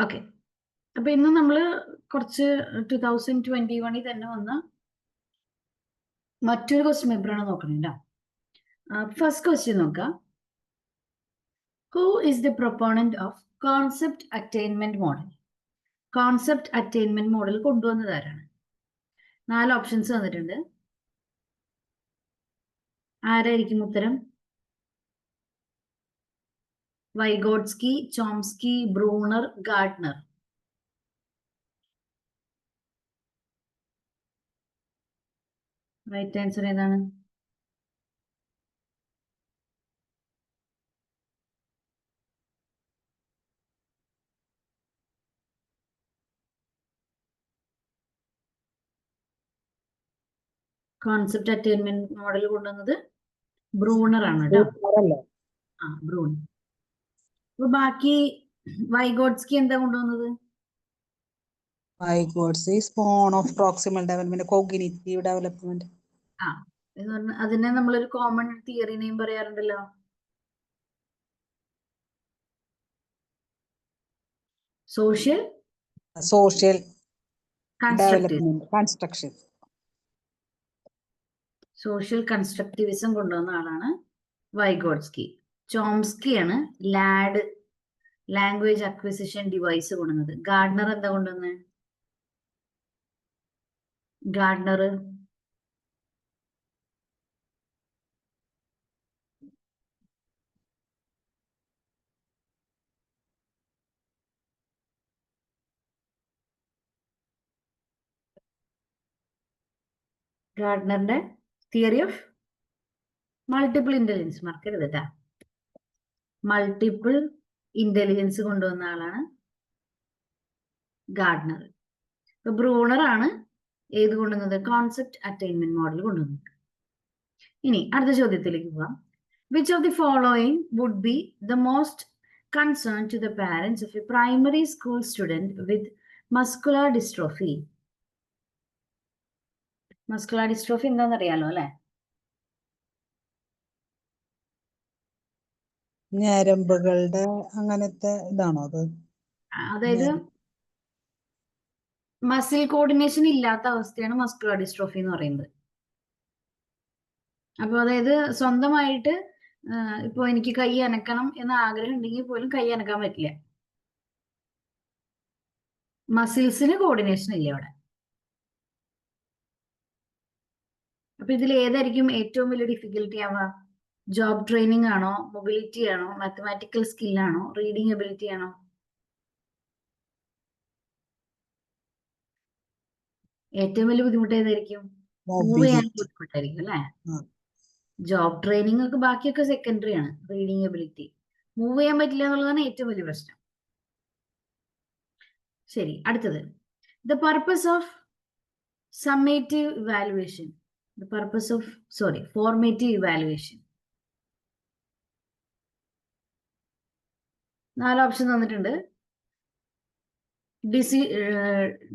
Okay. അപ്പൊ ഇന്ന് നമ്മള് കുറച്ച് 2021 തന്നെ വന്ന മറ്റൊരു ക്വസ്റ്റ്യൻ പേപ്പറാണ് നോക്കണേണ്ട. ഫസ്റ്റ് ക്വസ്റ്റ്യൻ നോക്കാം. Who is the proponent of concept attainment model? Concept attainment model കൊണ്ടുവന്നത് ആരാണ്? 4 ഓപ്ഷൻസ് തന്നിട്ടുണ്ട്. ആരായിരിക്കും ഉത്തരം? Vygotsky, Chomsky, Bruner, Gardner. Right answer ഏതാണ്? കോൺസെപ്റ്റ് അറ്റൈൻമെന്റ് മോഡൽ കൊണ്ടുവന്നത് ബ്രൂണർ ആണ് കേട്ടോ. ആ, ബ്രൂണർ. അപ്പൊ ബാക്കി വൈഗോട്സ്കി എന്താ കൊണ്ടുവന്നത്? Vygotsky is spawn of proximal development, cognitive development. ആ, എന്ന് പറഞ്ഞാൽ അതിനെ നമ്മളൊരു കോമൺ തിയറി നെയിം പറയാറുണ്ടല്ലോ. Social development construction. Social constructivism കൊണ്ടുവന്ന ആളാണ് വൈഗോട്സ്കി. ചോംസ്കിയാണ് ലാംഗ്വേജ് അക്വിസിഷൻ ഡിവൈസ് കൊണ്ടുവന്നത്. ഗാർഡ്നർ എന്താ കൊണ്ടുവന്നത്? ഗാർഡ്നറിന്റെ തിയറി ഓഫ് മൾട്ടിപ്പിൾ ഇന്റലിജൻസ്, മറക്കരുത് കേട്ടാ. മൾട്ടിപ്പിൾ ഇന്റലിജൻസ് കൊണ്ടുവന്ന ആളാണ് ഗാർഡ്നർ. ഇപ്പൊ ബ്രൂണർ ആണ് ഏത് കൊണ്ടുവന്നത്? കോൺസെപ്റ്റ് അറ്റൈൻമെന്റ് മോഡൽ കൊണ്ടുവന്നത്. ഇനി അടുത്ത ചോദ്യത്തിലേക്ക് പോവാം. Which of the following would be the most concern to the parents of a primary school student with muscular dystrophy? Muscular dystrophy എന്താണെന്നറിയാലോ അല്ലെ? ഞരമ്പുകളുടെ അങ്ങനത്തെ ഇതാണോ അത്? അതായത് മസിൽ കോർഡിനേഷൻ ഇല്ലാത്ത അവസ്ഥയാണ് മസ്കുലർ ഡിസ്ട്രോഫി എന്ന് പറയുന്നത്. അപ്പൊ അതായത് സ്വന്തമായിട്ട് ഇപ്പൊ എനിക്ക് കൈ അനക്കണം എന്ന ആഗ്രഹം ഉണ്ടെങ്കിൽ പോലും കൈ അനക്കാൻ പറ്റില്ല. മസിൽസിന് കോർഡിനേഷൻ ഇല്ല അവിടെ. അപ്പൊ ഇതിൽ ഏതായിരിക്കും ഏറ്റവും വലിയ ഡിഫിക്കൽട്ടി ആവുക? ജോബ് ട്രെയിനിങ് ആണോ, മൊബിലിറ്റി ആണോ, മാത്തമാറ്റിക്കൽ സ്കില്ലാണോ, റീഡിങ് എബിലിറ്റി ആണോ? ഏറ്റവും വലിയ ബുദ്ധിമുട്ട് ഏതായിരിക്കും? മൂവ് ചെയ്യാൻ ബുദ്ധിമുട്ടായിരിക്കും അല്ലെ? ജോബ് ട്രെയിനിങ് ഒക്കെ ബാക്കിയൊക്കെ സെക്കൻഡറി ആണ്. റീഡിങ് എബിലിറ്റി, മൂവ് ചെയ്യാൻ പറ്റില്ല എന്നുള്ളതാണ് ഏറ്റവും വലിയ പ്രശ്നം. ശരി, അടുത്തത്. The purpose of summative evaluation. Formative evaluation. 4 option തന്നിട്ടുണ്ട്.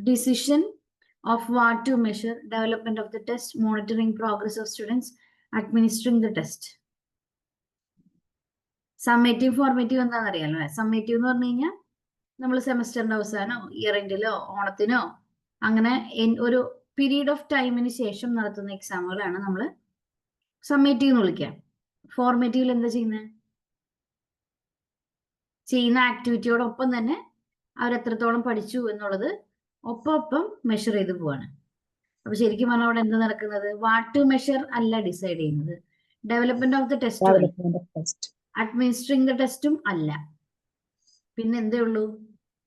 Decision of what to measure, development of the test, monitoring progress of students, administering the test. Summative formative എന്താണെന്ന് അറിയാലോ? സമ്മേറ്റീവ് എന്ന് പറഞ്ഞു കഴിഞ്ഞാൽ നമ്മൾ സെമസ്റ്ററിന്റെ അവസാനോ ഇയർ എൻഡിലോ ഓണത്തിനോ അങ്ങനെ ഒരു പീരീഡ് ഓഫ് ടൈമിന് ശേഷം നടത്തുന്ന എക്സാമുകളാണ് നമ്മൾ സമ്മേറ്റീവ് എന്ന് വിളിക്കുക. ഫോർമേറ്റീവിൽ എന്താ ചെയ്യുന്ന ആക്ടിവിറ്റിയോടൊപ്പം തന്നെ അവരെത്രത്തോളം പഠിച്ചു എന്നുള്ളത് ഒപ്പം മെഷർ ചെയ്ത് പോവാണ്. അപ്പൊ ശരിക്കും പറഞ്ഞാൽ അവിടെ എന്താ നടക്കുന്നത്? വാട്ട് ടു മെഷർ അല്ല ഡിസൈഡ് ചെയ്യുന്നത്. Development of the test, administering the ടെസ്റ്റും അല്ല. പിന്നെ എന്തേ ഉള്ളൂ?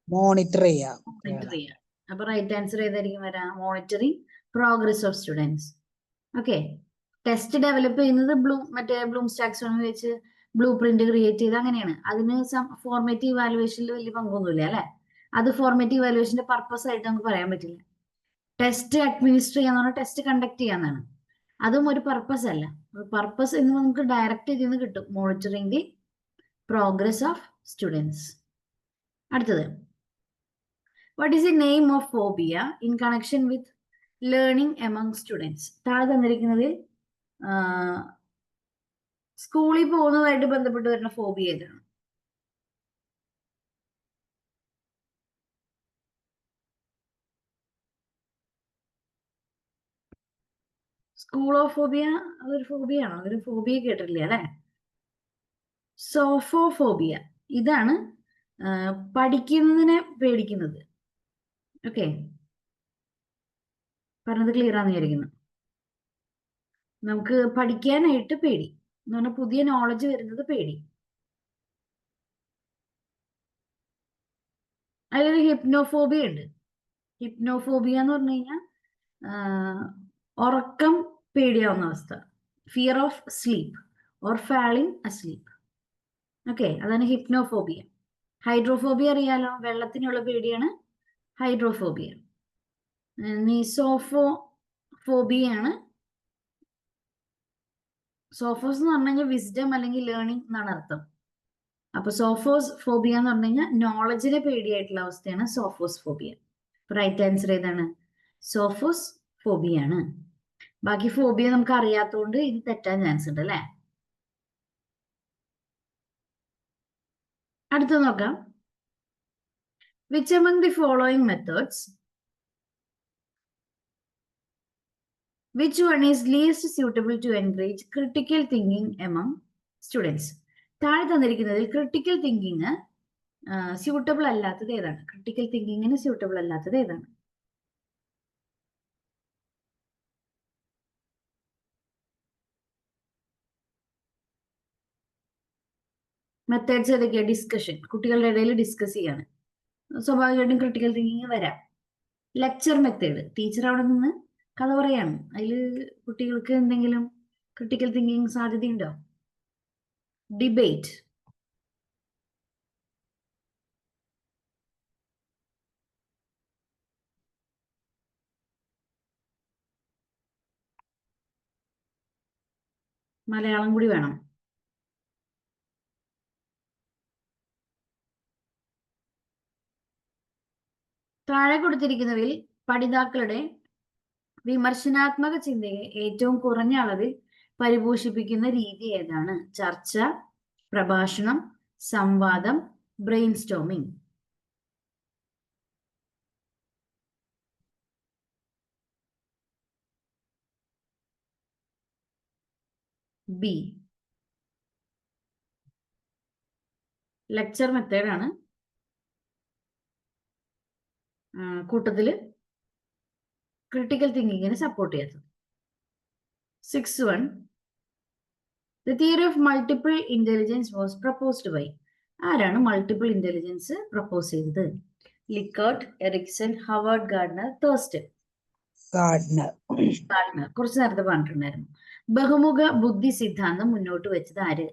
മോണിറ്റർ ചെയ്യാം. അപ്പൊ റൈറ്റ് ആൻസർ ഏതായിരിക്കും വരാം? Monitoring progress of students. Okay. Test develop ചെയ്യുന്നത് ബ്ലൂംസ് ടാക്സോണമി വെച്ച് ബ്ലൂ പ്രിന്റ് ക്രിയേറ്റ് ചെയ്ത് അങ്ങനെയാണ്. അതിന് ഫോർമേറ്റീവ് ഇവാലുവേഷനിൽ വലിയ പങ്കൊന്നുമില്ല അല്ലെ? അത് ഫോർമേറ്റീവ് ഇവാലുവേഷന്റെ പർപ്പസ് ആയിട്ട് നമുക്ക് പറയാൻ പറ്റില്ല. ടെസ്റ്റ് അഡ്മിനിസ്റ്റർ ചെയ്യാന്ന് പറഞ്ഞാൽ ടെസ്റ്റ് കണ്ടക്ട് ചെയ്യാന്നാണ്. അതും ഒരു പർപ്പസ് അല്ല. പർപ്പസ് എന്ന് നമുക്ക് ഡയറക്റ്റ് ഇതിൽ നിന്ന് കിട്ടും. Monitoring the progress of students. അടുത്തത്. What is the name of phobia in connection with learning among students? താഴെ തന്നിരിക്കുന്നതിൽ സ്കൂളിൽ പോകുന്നതായിട്ട് ബന്ധപ്പെട്ട് വരുന്ന ഫോബിയ ഏതാണ്? സ്കൂളോഫോബിയ അതൊരു ഫോബിയ ആണോ? ഒരു ഫോബിയ കേട്ടിട്ടില്ല അല്ലെ? സോഫോഫോബിയ ഇതാണ് പഠിക്കുന്നതിനെ പേടിക്കുന്നത്. ഓക്കെ, പറഞ്ഞത് ക്ലിയർ ആണെന്ന് വിചാരിക്കുന്നു. നമുക്ക് പഠിക്കാനായിട്ട് പേടി എന്ന് പറഞ്ഞാൽ പുതിയ നോളജ് വരുന്നത് പേടി. അതിലൊരു ഹിപ്നോഫോബിയ ഉണ്ട്. ഹിപ്നോഫോബിയ എന്ന് പറഞ്ഞു കഴിഞ്ഞാൽ ഉറക്കം പേടിയാവുന്ന അവസ്ഥ, fear of sleep or falling asleep. Okay, അതാണ് ഹിപ്നോഫോബിയ. ഹൈഡ്രോഫോബിയ അറിയാലോ, വെള്ളത്തിനുള്ള പേടിയാണ് ഹൈഡ്രോഫോബിയ. സോഫോഫോബിയാണ്. സോഫോസ് എന്ന് പറഞ്ഞു കഴിഞ്ഞാൽ വിസ്ഡം അല്ലെങ്കിൽ ലേണിംഗ് എന്നാണ് അർത്ഥം. അപ്പൊ സോഫോസ് ഫോബിയ എന്ന് പറഞ്ഞു കഴിഞ്ഞാൽ നോളജിനെ പേടിയായിട്ടുള്ള അവസ്ഥയാണ് സോഫോസ് ഫോബിയ. റൈറ്റ് ആൻസർ ഏതാണ്? സോഫോസ് ഫോബിയാണ്. ബാക്കി ഫോബിയ നമുക്ക് അറിയാത്തതുകൊണ്ട് ഇത് തെറ്റാൻ ചാൻസ് ഉണ്ട് അല്ലെ? അടുത്ത നോക്കാം. Which among the following methods, which one is least suitable to encourage critical thinking among students? താഴെ തന്നിരിക്കുന്നതിൽ ക്രിട്ടിക്കൽ തിങ്കിങ് സ്യൂട്ടബിൾ അല്ലാത്തത് ഏതാണ്? ക്രിട്ടിക്കൽ തിങ്കിങ്ങിന് സ്യൂട്ടബിൾ അല്ലാത്തത് ഏതാണ്? മെത്തേഡ്സ് ഏതൊക്കെയാണ്? ഡിസ്കഷൻ, കുട്ടികളുടെ ഇടയിൽ ഡിസ്കസ് ചെയ്യാണ്. സ്വാഭാവികമായിട്ടും ക്രിട്ടിക്കൽ തിങ്കിങ് വരാം. ലെക്ചർ മെത്തേഡ്, ടീച്ചർ അവിടെ നിന്ന് കഥ പറയാണ്, അതിൽ കുട്ടികൾക്ക് എന്തെങ്കിലും ക്രിട്ടിക്കൽ തിങ്കിങ് സാധ്യതയുണ്ടോ? ഡിബേറ്റ്, മലയാളം കൂടി വേണം. താഴെ കൊടുത്തിരിക്കുന്നവയിൽ പഠിതാക്കളുടെ വിമർശനാത്മക ചിന്തയെ ഏറ്റവും കുറഞ്ഞ അളവിൽ പരിപോഷിപ്പിക്കുന്ന രീതി ഏതാണ്? ചർച്ച, പ്രഭാഷണം, സംവാദം, ബ്രെയിൻ സ്റ്റോമിംഗ്. ബി, ലെക്ചർ മെത്തേഡാണ് കൂട്ടത്തില് ക്രിട്ടിക്കൽ തിങ്കിങ്ങിനെ സപ്പോർട്ട് ചെയ്യാത്തത്. 6.1 The theory of multiple intelligence was proposed by. ആരാണ് മൾട്ടിപ്പിൾ ഇന്റലിജൻസ് പ്രപ്പോസ് ചെയ്തത്? Likert, Erikson, Howard Gardner, Thurstone. Gardner കുറച്ച് നേരത്തെ പറഞ്ഞിട്ടുണ്ടായിരുന്നു. ബഹുമുഖ ബുദ്ധി സിദ്ധാന്തം മുന്നോട്ട് വെച്ചത് ആര്?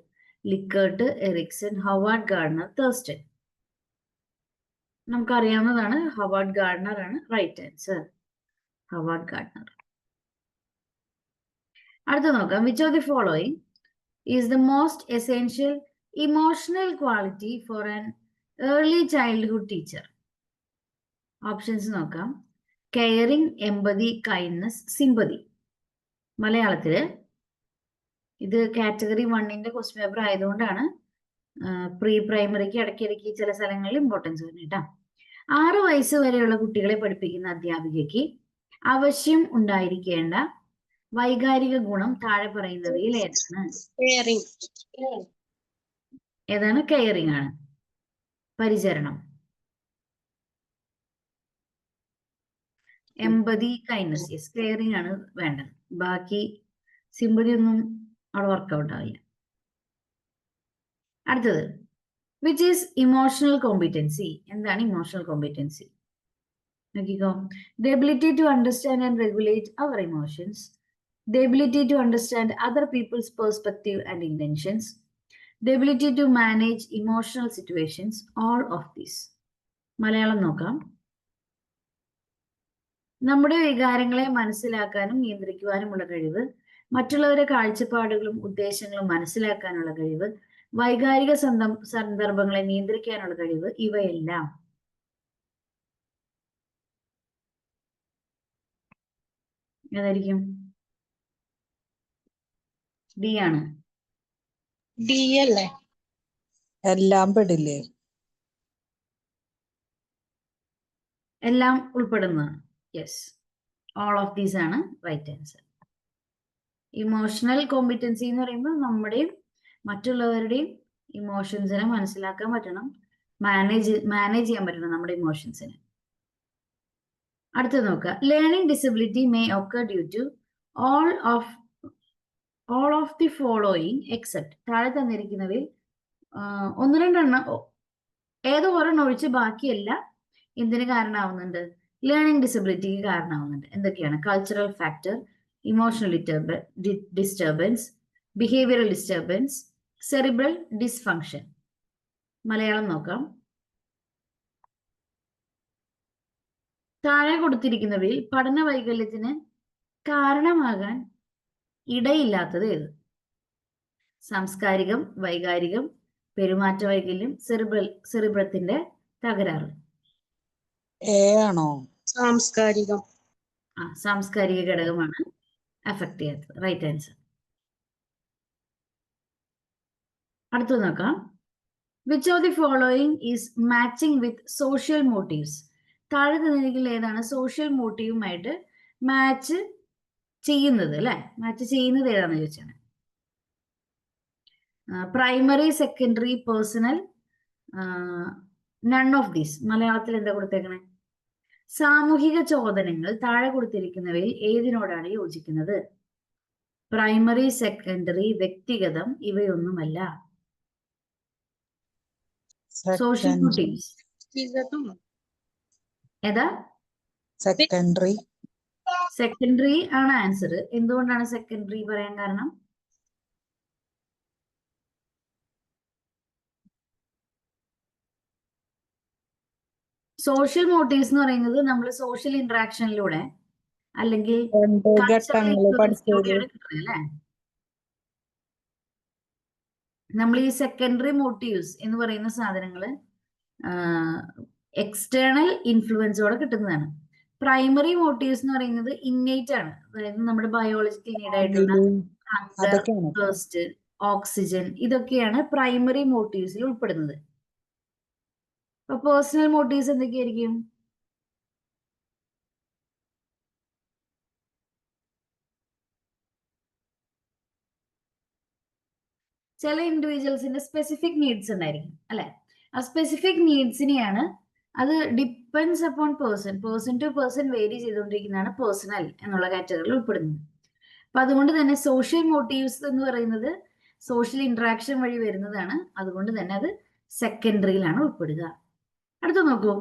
Likert, Erikson, Howard Gardner, Thurstone. നമുക്കറിയാവുന്നതാണ്, ഹവാർഡ് ഗാർഡനർ ആണ് റൈറ്റ് ആൻസർ. Howard Gardner. അടുത്ത നോക്കാം. Which of the following is the most essential emotional quality for an early childhood teacher? Options നോക്കാം. കെയറിംഗ്, എമ്പതി, കൈൻഡ്നസ്, സിമ്പതി. മലയാളത്തില് ഇത് കാറ്റഗറി 1ന്റെ ക്വസ്റ്റ്യൻ പേപ്പർ ആയതുകൊണ്ടാണ് pre പ്രൈമറിക്ക് ഇടയ്ക്കിടയ്ക്ക് ചില സ്ഥലങ്ങളിൽ ഇമ്പോർട്ടൻസ് വരുന്നത് കേട്ടോ. 6 വയസ്സ് വരെയുള്ള കുട്ടികളെ പഠിപ്പിക്കുന്ന അധ്യാപികയ്ക്ക് അവശ്യം ഉണ്ടായിരിക്കേണ്ട വൈകാരിക ഗുണം താഴെ പറയുന്നവയിൽ ഏതാണ്? ഏതാണ്? കെയറിംഗ് ആണ്, പരിചരണം. എമ്പതി, കൈൻഡ്നസ്, യെസ്, കെയറിംഗ് ആണ് വേണ്ടത്. ബാക്കി സിമ്പതി ഒന്നും അവിടെ വർക്കൗട്ട് ആവില്ല. അടുത്തത്, വിച്ച് ഈസ് ഇമോഷണൽ കോമ്പിറ്റൻസി? എന്താണ് ഇമോഷണൽ കോമ്പിറ്റൻസി? നോക്കിക്കോ. The ability to understand and regulate our emotions, the ability to understand other people's perspective and intentions, the ability to manage emotional situations, all of this. Malayalam നോക്കാം. നമ്മുടെ വികാരങ്ങളെ മനസ്സിലാക്കാനും നിയന്ത്രിക്കുവാനുമുള്ള കഴിവ്, മറ്റുള്ളവരുടെ കാഴ്ചപ്പാടുകളും ഉദ്ദേശങ്ങളും മനസ്സിലാക്കാനുള്ള കഴിവ്, വൈകാരിക സന്ദർഭങ്ങളെ നിയന്ത്രിക്കാനുള്ള കഴിവ്, ഇവയെല്ലാം ഏതായിരിക്കും? ഡി ആണ്. ഡി അല്ലേ? എല്ലാം പെടില്ലേ? എല്ലാം ഉൾപ്പെടുന്നതാണ്. യെസ്, ഓൾ ഓഫ് ദീസ് ആണ് റൈറ്റ് ആൻസർ. ഇമോഷണൽ കോമ്പിറ്റൻസി എന്ന് പറയുമ്പോൾ നമ്മുടെയും മറ്റുള്ളവരുടെയും ഇമോഷൻസിനെ മനസ്സിലാക്കാൻ പറ്റണം, മാനേജ് ചെയ്യാൻ പറ്റണം നമ്മുടെ ഇമോഷൻസിനെ. അടുത്ത നോക്കുക, learning disability may occur due to all of the following except. താഴെ തന്നിരിക്കുന്നവയിൽ ഒന്ന് രണ്ടെണ്ണം ഏതോ ഒരെണ്ണം ഒഴിച്ച് ബാക്കിയെല്ലാം എന്തിന് കാരണമാവുന്നുണ്ട്? ലേണിംഗ് ഡിസബിലിറ്റിക്ക് കാരണമാവുന്നുണ്ട്. എന്തൊക്കെയാണ്? Cultural factor, emotional disturbance, behavioural disturbance, cerebral dysfunction. Malayalam നോക്കാം. താഴെ കൊടുത്തിരിക്കുന്നവയിൽ പഠന വൈകല്യത്തിന് കാരണമാകാൻ ഇടയില്ലാത്തത് ഏത്? സാംസ്കാരികം, വൈകാരികം, പെരുമാറ്റ വൈകല്യം, സെറിബ്രത്തിന്റെ തകരാറ്. ആണോ? സാംസ്കാരികം. സാംസ്കാരിക ഘടകമാണ് അഫക്ട് ചെയ്യാത്തത്. Right answer. അടുത്ത നോക്കാം. Which of the following is matching with social motives? താഴെ തന്നിരിക്കുന്ന ഏതാണ് സോഷ്യൽ മോട്ടീവുമായിട്ട് മാച്ച് ചെയ്യുന്നത്? അല്ലെ, മാച്ച് ചെയ്യുന്നത് ഏതാണെന്ന് ചോദിച്ചാണ്. Primary, secondary, personal, none of these. മലയാളത്തിൽ എന്താ കൊടുത്തേക്കണേ? സാമൂഹിക ചോദനങ്ങൾ താഴെ കൊടുത്തിരിക്കുന്നവയിൽ ഏതിനോടാണ് യോജിക്കുന്നത്? പ്രൈമറി, സെക്കൻഡറി, വ്യക്തിഗതം, ഇവയൊന്നുമല്ല. സോഷ്യൽ മോട്ടീവ്സ് ഏതാ? സെക്കൻഡറി. സെക്കൻഡറി ആണ് ആൻസർ. എന്തുകൊണ്ടാണ് സെക്കൻഡറി പറയാൻ കാരണം? സോഷ്യൽ മോട്ടീവ്സ് എന്ന് പറയുന്നത് നമ്മൾ സോഷ്യൽ ഇന്ററാക്ഷനിലൂടെ അല്ലെങ്കിൽ അല്ലേ, നമ്മൾ ഈ സെക്കൻഡറി മോട്ടീവ്സ് എന്ന് പറയുന്ന സാധനങ്ങള് എക്സ്റ്റേണൽ ഇൻഫ്ലുവൻസോടെ കിട്ടുന്നതാണ്. പ്രൈമറി മോട്ടീവ്സ് എന്ന് പറയുന്നത് ഇന്നേറ്റ് ആണ്, അതായത് നമ്മുടെ ബയോളജിക്കൽ നീഡ് ആയിട്ടുള്ള തേഴ്സ്റ്റ്, ഓക്സിജൻ, ഇതൊക്കെയാണ് പ്രൈമറി മോട്ടീവ്സിൽ ഉൾപ്പെടുന്നത്. അപ്പൊ പേഴ്സണൽ മോട്ടീവ്സ് എന്തൊക്കെയായിരിക്കും? ചില ഇൻഡിവിജ്വൽസിന്റെ സ്പെസിഫിക് നീഡ്സ് ഉണ്ടായിരിക്കും അല്ലെ. ആ സ്പെസിഫിക് നീഡ്സിനെയാണ്, അത് depends upon person to person vary ചെയ്തുകൊണ്ടിരിക്കുന്നതാണ് പേഴ്സണൽ എന്നുള്ള കാറ്റഗറിയിൽ ഉൾപ്പെടുന്നത്. അപ്പൊ അതുകൊണ്ട് തന്നെ സോഷ്യൽ മോട്ടീവ്സ് എന്ന് പറയുന്നത് സോഷ്യൽ ഇന്ററാക്ഷൻ വഴി വരുന്നതാണ്. അതുകൊണ്ട് തന്നെ അത് സെക്കൻഡറിയിലാണ് ഉൾപ്പെടുക. അടുത്ത നോക്കൂ.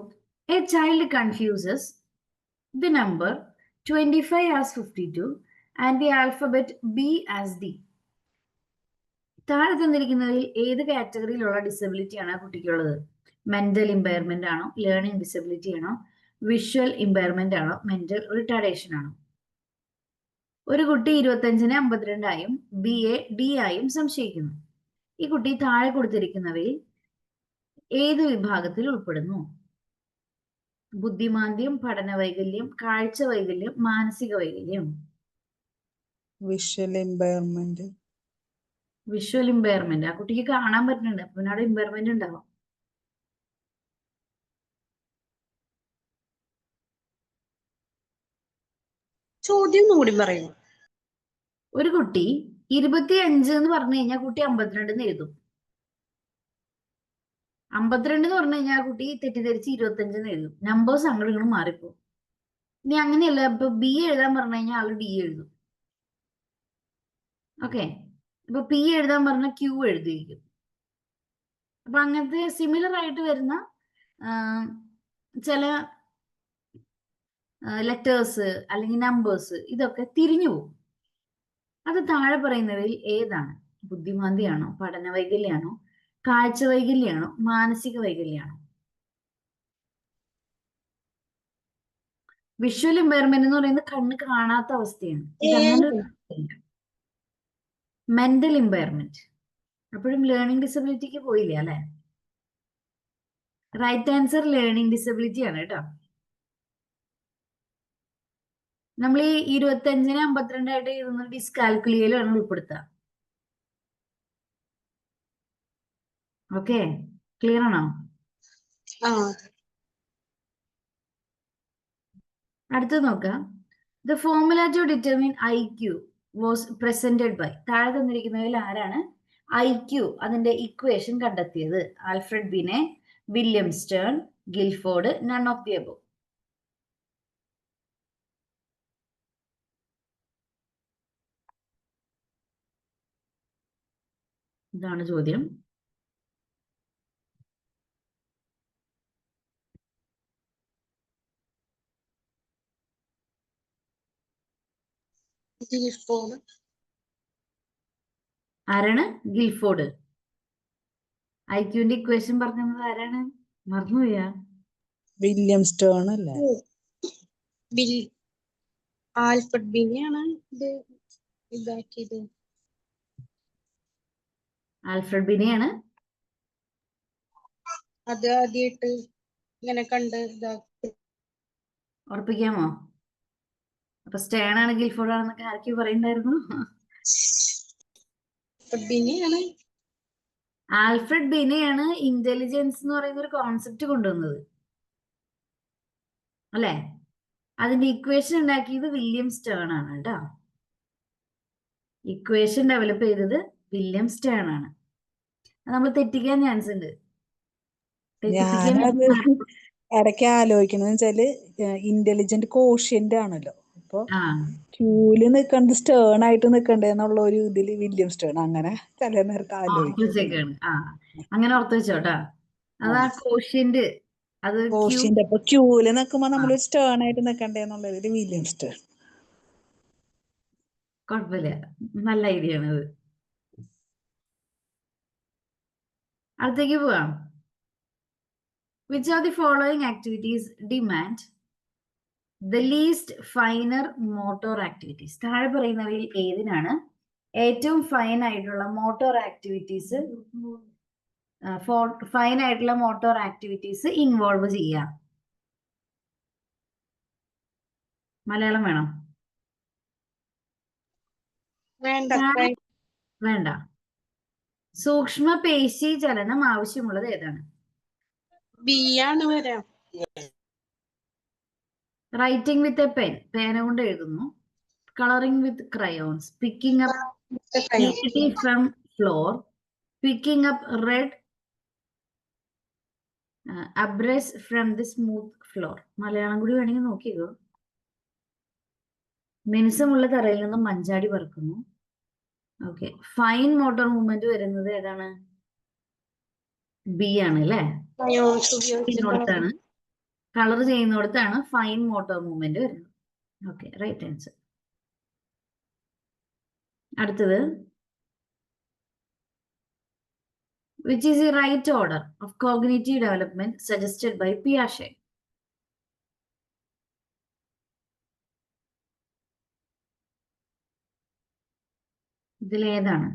A child confuses the number 25 as 52 and the alphabet B as D. താഴെ തന്നിരിക്കുന്നതിൽ ഏത് കാറ്റഗറിയിലുള്ള ഡിസബിലിറ്റി ആണ് ആ കുട്ടിക്കുള്ളത്? മെന്റൽ ഇമ്പയർമെന്റ് ആണോ, ലേണിംഗ് ഡിസബിലിറ്റി ആണോ, വിഷ്വൽ ഇമ്പയർമെന്റ് ആണോ, മെന്റൽ റിട്ടാർഡേഷൻ ആണോ? ഒരു കുട്ടി 25-നെ 52 ആയും BA D ആയും സംശയിക്കുന്നു. ഈ കുട്ടി താഴെ കൊടുത്തിരിക്കുന്നവയിൽ ഏത് വിഭാഗത്തിൽ ഉൾപ്പെടുന്നു? ബുദ്ധിമാന്ദ്യം, പഠന വൈകല്യം, കാഴ്ച വൈകല്യം, മാനസിക വൈകല്യം. Visual impairment. Visual impairment. ആ കുട്ടിക്ക് കാണാൻ പറ്റുന്നുണ്ട്, അപ്പൊ പിന്നെ അവിടെ ഇമ്പയർമെന്റ് ഉണ്ടാവും. ചോദ്യം കൂടി പറയൂ. ഒരു കുട്ടി 25 എന്ന് പറഞ്ഞു കഴിഞ്ഞാൽ കുട്ടി 52 എന്ന് എഴുതും. 52 എന്ന് പറഞ്ഞു കഴിഞ്ഞാൽ ആ കുട്ടി തെറ്റിദ്ധരിച്ച് 25 എന്ന് എഴുതും. നമ്പേഴ്സ് അങ്ങോട്ടും ഇങ്ങോട്ടും മാറിപ്പോ. ഇനി അങ്ങനെയല്ല, ഇപ്പൊ B എഴുതാൻ പറഞ്ഞു കഴിഞ്ഞാൽ ആള് D എഴുതും. ഓക്കെ, ഇപ്പൊ P എഴുതാൻ പറഞ്ഞാൽ Q എഴുതിയിരിക്കും. അപ്പൊ അങ്ങനത്തെ സിമിലർ ആയിട്ട് വരുന്ന ചില ലെറ്റേഴ്സ് അല്ലെങ്കിൽ നമ്പേഴ്സ്, ഇതൊക്കെ തിരിഞ്ഞു പോകും. അത് താഴെ പറയുന്നവയിൽ ഏതാണ്? ബുദ്ധിമാന്ദ്യാണോ, പഠന വൈകല്യാണോ, കാഴ്ച വൈകല്യാണോ, മാനസിക വൈകല്യാണോ? വിഷ്വൽ ഇമ്പയർമെന്റ് എന്ന് പറയുന്നത് കണ്ണ് കാണാത്ത അവസ്ഥയാണ്. Mental impairment. അപ്പോഴും ലേണിംഗ് ഡിസബിലിറ്റിക്ക് പോയില്ല അല്ലെ. റൈറ്റ് ആൻസർ ലേണിംഗ് ഡിസബിലിറ്റി ആണ് കേട്ടോ. നമ്മൾ ഈ 25-നെ 52 ആയിട്ട് എഴുതുന്ന ഡിസ്കാൽക്കുലിയയിലാണ് ഉൾപ്പെടുത്തുക. ഓക്കെ, ക്ലിയർ ആണോ? അടുത്ത് നോക്കാം. The formula to determine IQ was presented by. താഴെ തന്നിരിക്കുന്നതിൽ ആരാണ് IQ അതിന്റെ ഇക്വേഷൻ കണ്ടെത്തിയത്? Alfred Binet, William Stern, Guilford, none of the above. ഇതാണ് ചോദ്യം. ഗിൽഫോർഡ്. ആരാണ്? ഗിൽഫോർഡ്. IQന്റെ ഇക്വേഷൻ പറഞ്ഞത് ആരാണ്? മറന്നുപോയാ? വില്യം സ്റ്റേൺ അല്ലേ? ബിൽ ആൽഫ്രഡ് ബിനെയാണ് ഇത് ഇതാക്കിയത്. ആൽഫ്രഡ് ബിനെയാണ് അത് ആദ്യമായിട്ട് ഇങ്ങനെ കണ്ട് ഇതാക്കി. ഉറപ്പിക്കാമോ? അപ്പൊ സ്റ്റേൺ ആണ് ഗിൽഫോർഡ് ആണെന്നൊക്കെ ആർക്കും പറയണ്ടായിരുന്നു? ബിനെയാണ്. ആൽഫ്രഡ് ബിനെയാണ് ഇന്റലിജൻസ് എന്ന് പറയുന്ന ഒരു കോൺസെപ്റ്റ് കൊണ്ടുവന്നത്, അല്ലെ? അതിന്റെ ഇക്വേഷൻ ഉണ്ടാക്കിയത് വില്യം സ്റ്റേൺ ആണ് കേട്ടോ. ഇക്വേഷൻ ഡെവലപ്പ് ചെയ്തത് വില്യം സ്റ്റേൺ ആണ്. നമ്മൾ തെറ്റിക്കാൻ ചാൻസ് ഉണ്ട്. തെറ്റിപ്പിക്കാൻ ഞാനത് ഇടയ്ക്ക് ആലോചിക്കുന്നത് വെച്ചാല് ഇന്റലിജന്റ് കോഷ്യന്റ് ആണല്ലോ. അപ്പൊ ആ ക്യൂല് നിക്കണത് സ്റ്റേൺ ആയിട്ട് നിക്കണ്ടേന്നുള്ള ഒരു ഇതില് വില്യം സ്റ്റേൺ അങ്ങനെ ചില നേരത്തെ ആലോചിക്കും. ഓപ്പോസിറ്റ് ആ അങ്ങനെ ഓർത്ത് വെച്ചോട്ടാ. അത് ആ കോഷ്യന്റ്, അത് Q. കോഷ്യന്റ്. അപ്പൊ ക്യൂല് നിക്കുമ്പോ നമ്മൾ സ്റ്റേൺ ആയിട്ട് നിക്കണ്ടേന്നുള്ള ഇതില് വില്യം സ്റ്റേൺ. കുഴപ്പമില്ല, നല്ല ഐഡിയ ആണത്. അടുത്തേക്ക് പോവാം. Which are the following activities demand the least finer motor activities? താഴെ പറയുന്നവയിൽ ഏതിനാണ് ഏറ്റവും ഫൈൻ ആയിട്ടുള്ള മോട്ടോർ ആക്ടിവിറ്റീസ് ഇൻവോൾവ് ചെയ്യാം? മലയാളം വേണം? വേണ്ട. വേണ്ട. സൂക്ഷ്മ പേശി ചലനം ആവശ്യമുള്ളത് ഏതാണ്? ബി ആണ് വരാം. റൈറ്റിംഗ് വിത്ത് എ പെൻ, പേന കൊണ്ട് എഴുതുന്നു. Colouring with crayons, picking up humidity from floor, picking up red abrasives from the smooth floor. Malayalam കൂടി വേണമെങ്കിൽ നോക്കിക്കോ. മിനുസമുള്ള തറയിൽ നിന്നും മഞ്ചാടി പറക്കുന്നു. ഓക്കെ, ഫൈൻ മോട്ടോർ മൂവ്മെന്റ് വരുന്നത് ഏതാണ്? ബി ആണ് അല്ലേ? ചെയ്യുന്നിടത്താണ്, കളർ ചെയ്യുന്നിടത്താണ് ഫൈൻ മോട്ടോർ മൂവ്മെന്റ് വരുന്നത്. Okay, right answer. അടുത്തത്, which is the right order of cognitive development suggested by Piaget? ഇതിലേതാണ്?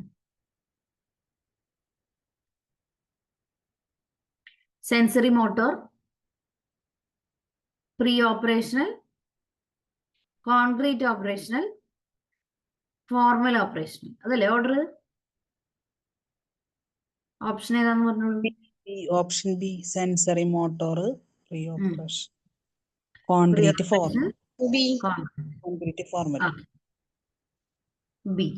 Sensory motor, pre operational, concrete operational, formal operational, അതല്ലേ ഓർഡർ? ഓപ്ഷൻ ഏതാന്ന് പറഞ്ഞോളൂ. Option B, sensory motor, pre operation, concrete formal. Concrete formal. B.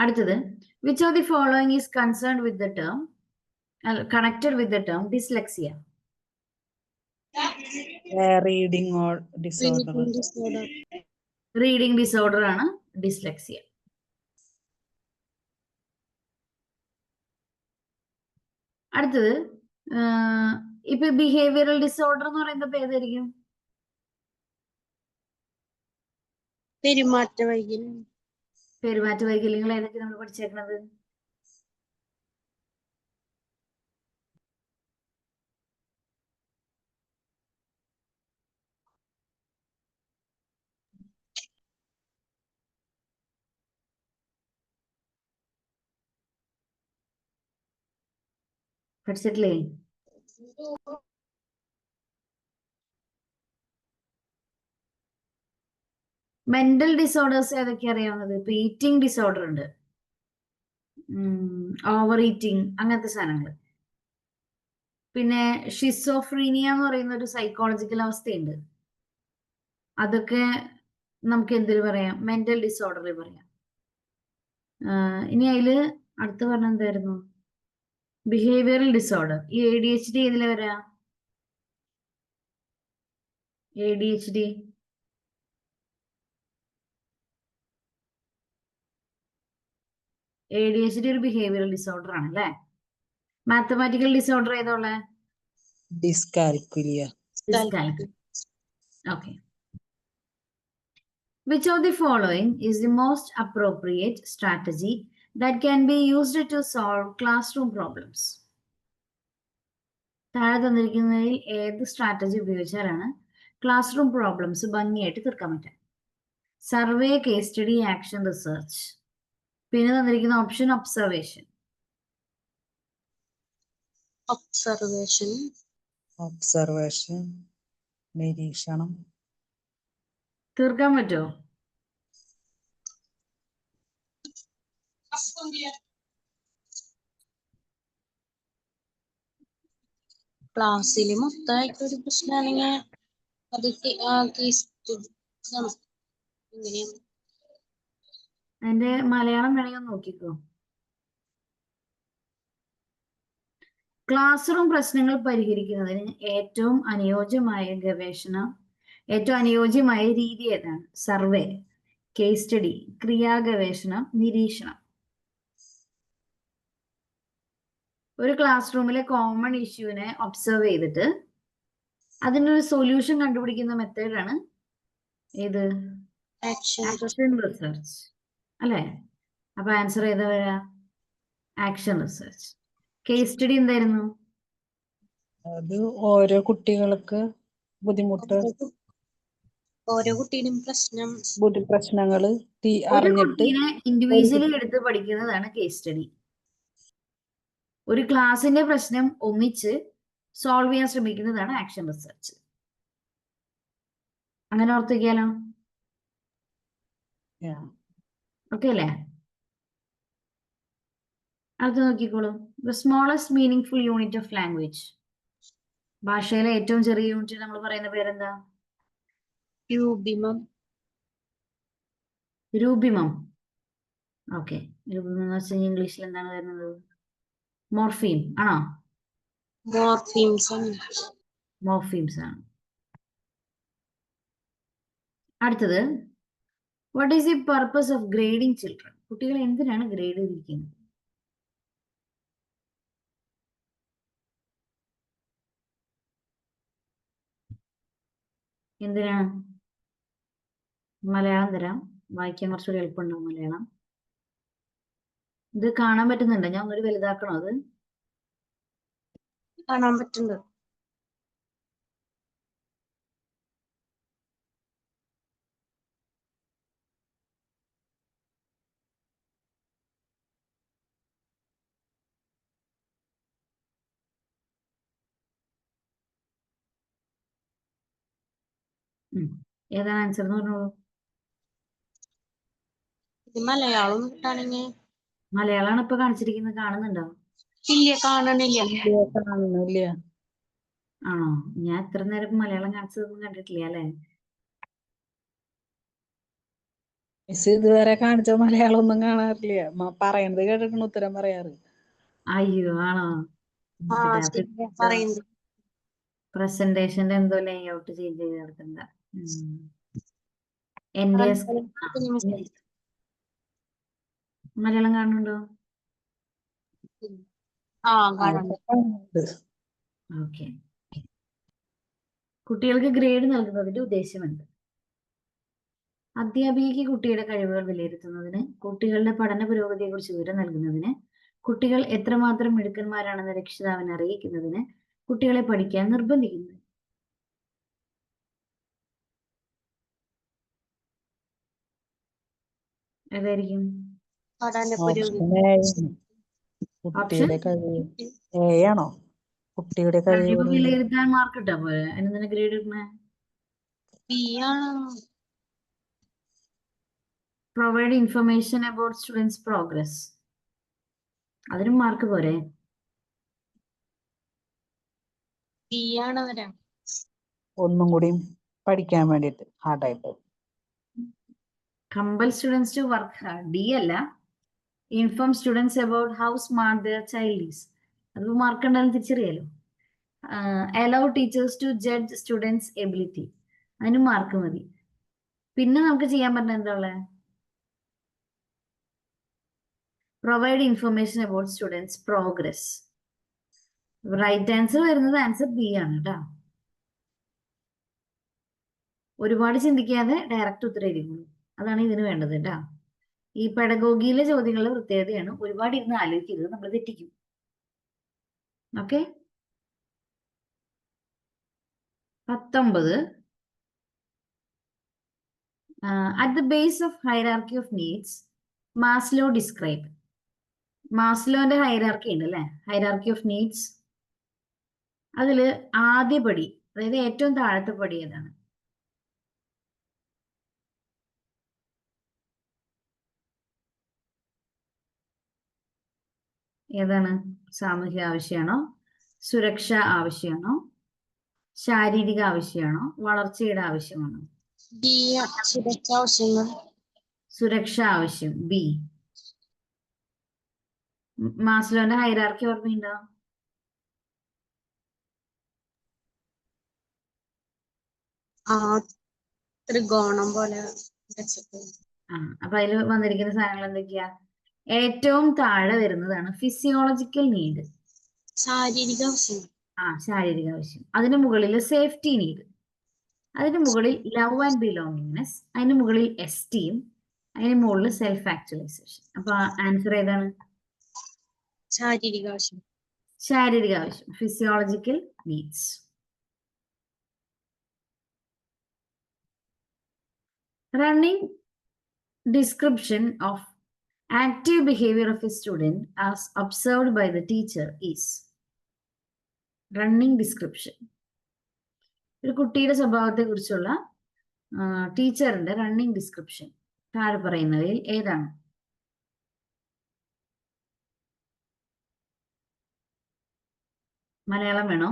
അടുത്തത്, which of the following is concerned with the term connected with the term dyslexia? Reading disorder. Reading disorder ആണ് dyslexia. അടുത്തത്, ഇപ്പൊ behavioural disorder എന്ന് പറയുന്നത് ഏതായിരിക്കും? പെരുമാറ്റ വൈകല്യം. പെരുമാറ്റ വൈകല്യങ്ങൾ ഏതൊക്കെ നമ്മൾ പഠിച്ചേക്കണത്? പഠിച്ചിട്ടില്ലേ? മെന്റൽ ഡിസോർഡേഴ്സ് ഏതൊക്കെ അറിയാവുന്നത്? ഇപ്പൊ ഈറ്റിംഗ് ഡിസോർഡർ ഉണ്ട്, ഓവർ ഈറ്റിംഗ്, അങ്ങനത്തെ സാധനങ്ങൾ. പിന്നെ ഷിസോഫ്രീനിയ എന്ന് പറയുന്ന ഒരു സൈക്കോളജിക്കൽ അവസ്ഥയുണ്ട്. അതൊക്കെ നമുക്ക് എന്തിൽ പറയാം? മെന്റൽ ഡിസോർഡറിൽ പറയാം. ഇനി അതില് അടുത്ത് പറഞ്ഞ എന്തായിരുന്നു? Behavioural disorder. ഈ ADHD ഏതിലെ വരാ? ADHD ഒരു ബിഹേവിയറൽ ഡിസോർഡർ ആണ് അല്ലേ? മാത്തമാറ്റിക്കൽ ഡിസോർഡർ ഏതോള്ള? Dyscalculia. Okay. Which of the following is the most appropriate strategy that can be used to solve classroom problems? താഴെ തന്നിരിക്കുന്നതിൽ ഏത് സ്ട്രാറ്റജി ഉപയോഗിച്ചാലാണ് ക്ലാസ് റൂം പ്രോബ്ലംസ് ഭംഗിയായിട്ട് തീർക്കാൻ പറ്റുക? Survey, case study, action, research. പിന്നെ തന്നിരിക്കുന്ന ഓപ്ഷൻ ഒബ്സർവേഷൻ. ഒബ്സർവേഷൻ, നിരീക്ഷണം. തീർക്കാൻ പറ്റുമോ? ക്ലാസ്സിൽ മൊത്തമായിട്ട് ഒരു പ്രശ്നമാണെങ്കിൽ അത് ഇങ്ങനെയാണ്. അതിന്റെ മലയാളം വേണമെങ്കിൽ നോക്കിക്കോ. ക്ലാസ് റൂം പ്രശ്നങ്ങൾ പരിഹരിക്കുന്നതിന് ഏറ്റവും അനുയോജ്യമായ രീതി ഏതാണ്? സർവേ, കേസ് സ്റ്റഡി, ക്രിയാഗവേഷണം, നിരീക്ഷണം. ഒരു ക്ലാസ് റൂമിലെ കോമൺ ഇഷ്യൂവിനെ ഒബ്സർവ് ചെയ്തിട്ട് അതിനൊരു സൊല്യൂഷൻ കണ്ടുപിടിക്കുന്ന മെത്തേഡാണ് ഏത്? ആക്ഷൻ റിസർച്ച് അല്ലേ? അപ്പൊ ആൻസർ ഏതാ വരാ? Action research. കേസ് സ്റ്റഡി എന്തായിരുന്നു? അത് ഓരോ കുട്ടികൾക്ക് ബുദ്ധിമുട്ട്, ഓരോ കുട്ടിയും പ്രശ്നങ്ങള് ഒരു അറിഞ്ഞിട്ട് കുട്ടീനെ ഇൻഡിവിജ്വലി എടുത്ത് പഠിക്കുന്നതാണ് കേസ് സ്റ്റഡി. ഒരു ക്ലാസിന്റെ പ്രശ്നം ഒന്നിച്ച് സോൾവ് ചെയ്യാൻ ശ്രമിക്കുന്നതാണ് ആക്ഷൻ റിസർച്ച്. അങ്ങനെ ഓർത്തിരിക്കാലോ? ഓക്കെ അല്ലേ? അടുത്ത് നോക്കിക്കോളൂ. The smallest meaning unit of language. ഭാഷയിലെ ഏറ്റവും ചെറിയ യൂണിറ്റ് നമ്മൾ പറയുന്ന പേരെന്താ? രൂപിമം. ഓക്കെ. രൂപിമം എന്ന് വെച്ചാൽ ഇംഗ്ലീഷിൽ എന്താണ് വരുന്നത്? മോർഫീം ആണോ? മോർഫീംസ് ആണ്. അടുത്തത്, what is the purpose of grading children? കുട്ടികളെ എന്തിനാണ് ഗ്രേഡ് ചെയ്തിരിക്കുന്നത്? എന്തിനാണ്? മലയാളം തരാം, വായിക്കാൻ കുറച്ചുകൂടി എളുപ്പമുണ്ടാവും മലയാളം. ഇത് കാണാൻ പറ്റുന്നുണ്ടോ? ഞാൻ ഒന്നൊരു വലുതാക്കണോ? അത് കാണാൻ പറ്റുന്നുണ്ട്. ഏതാണ് ആൻസർ എന്ന് പറഞ്ഞോളൂ. മലയാളം കിട്ടാണെങ്കിൽ മലയാളമാണ് ഇപ്പൊ കാണിച്ചിരിക്കുന്നത്. കാണുന്നുണ്ടോ? ഇല്ല, കാണണില്ല. ആണോ? ഞാൻ ഇത്ര നേരം മലയാളം കാണിച്ചതൊന്നും കണ്ടിട്ടില്ല അല്ലെ? മിസ് ഇതുവരെ കാണിച്ച മലയാളം ഒന്നും കാണാറില്ല. പറയുന്നത് കേട്ടിട്ടാണ് ഉത്തരം പറയാറ്. അയ്യോ, ആണോ? പ്രസന്റേഷന്റെ എന്തോ ലേഔട്ട് ചേഞ്ച് ചെയ്ത് നടക്കണ്ട. എന്റെ മലയാളം കാണുന്നുണ്ടോ? ഓക്കെ. കുട്ടികൾക്ക് ഗ്രേഡ് നൽകുന്നതിന്റെ ഉദ്ദേശമുണ്ട്. അധ്യാപികയ്ക്ക് കുട്ടിയുടെ കഴിവുകൾ വിലയിരുത്തുന്നതിന്, കുട്ടികളുടെ പഠന പുരോഗതിയെക്കുറിച്ച് വിവരം നൽകുന്നതിന്, കുട്ടികൾ എത്രമാത്രം മിടുക്കന്മാരാണെന്ന് രക്ഷിതാവിനെ അറിയിക്കുന്നതിന്, കുട്ടികളെ പഠിക്കാൻ നിർബന്ധിക്കുന്നത്. ഏതായിരിക്കും? കുട്ടിയുടെ കഴിവ് കുട്ടിയുടെ കഴിവ് വിലയിരുത്താൻ മാർക്ക് ഇട്ടാ പോലെ അതിന് ഗ്രേഡ് ഇടണേ? Provide information about students progress. അതിനും മാർക്ക് പോരെ? ഒന്നും കൂടി പഠിക്കാൻ വേണ്ടിട്ട് ഹാർഡായിട്ട്. Compel students to work hard. D അല്ല. Inform students about how smart their child is. അത് മാർക്ക് ഉണ്ടായാലും തിരിച്ചറിയാലോ. Allow teachers to judge students ability. അതിന് മാർക്ക് മതി. പിന്നെ നമുക്ക് ചെയ്യാൻ പറ്റുന്ന എന്താ ഉള്ളത്? Provide information about students progress. Right answer വരുന്നത് ആൻസർ ബി ആണ് കേട്ടോ. ഒരുപാട് ചിന്തിക്കാതെ ഡയറക്റ്റ് ഉത്തരം എഴുതിക്കോളൂ. അതാണ് ഇതിന് വേണ്ടത് കേട്ടോ. ഈ പെഡഗോഗിയിലെ ചോദ്യങ്ങളുടെ പ്രത്യേകതയാണ് ഒരുപാട് ഇരുന്ന് ആലോചിക്കരുത്, നമ്മൾ തെറ്റിക്കും. Okay. 19. At the base of hierarchy of needs, Maslow describe. മാസ്ലോന്റെ ഹൈറാർക്കി ഉണ്ട് അല്ലെ, ഹൈറാർക്കി ഓഫ് നീഡ്സ്. അതില് ആദ്യ പടി, അതായത് ഏറ്റവും താഴത്തെ പടി ഏതാണ്? ഏതാണ്? സാമൂഹിക ആവശ്യമാണോ, സുരക്ഷ ആവശ്യമാണോ, ശാരീരിക ആവശ്യമാണോ, വളർച്ചയുടെ ആവശ്യമാണോ? ബി, സുരക്ഷ ആവശ്യങ്ങൾ. സുരക്ഷ ആവശ്യം, ബി. മാസ്ലോന്റെ ഹൈറാർക്കി ഓർമ്മയുണ്ടോ? ത്രികോണം പോലെ വെച്ചിട്ട്. അപ്പൊ അതിൽ വന്നിരിക്കുന്ന സാധനങ്ങൾ എന്തൊക്കെയാ? ഏറ്റവും താഴെ വരുന്നതാണ് ഫിസിയോളജിക്കൽ നീഡ്, ശാരീരിക ആവശ്യം. ശാരീരിക ആവശ്യം. അതിന് മുകളിൽ സേഫ്റ്റി നീഡ്, അതിന് മുകളിൽ ലവ് ആൻഡ് ബിലോങ്ങിങ്നെസ്, അതിന് മുകളിൽ എസ്റ്റീം, അതിന് മുകളിൽ സെൽഫ് ആക്ച്വലൈസേഷൻ. അപ്പൊ ആൻസർ ഏതാണ്? ശാരീരിക ആവശ്യം. ശാരീരിക ആവശ്യം, physiological needs. Running description of active behavior of a student as observed by the teacher is. Running description. ഒരു കുട്ടിയുടെ സ്വഭാവത്തെ കുറിച്ചുള്ള ടീച്ചറിന്റെ റണ്ണിങ് ഡിസ്ക്രിപ്ഷൻ താഴെ പറയുന്നവയിൽ ഏതാണ്? മലയാളം വേണോ?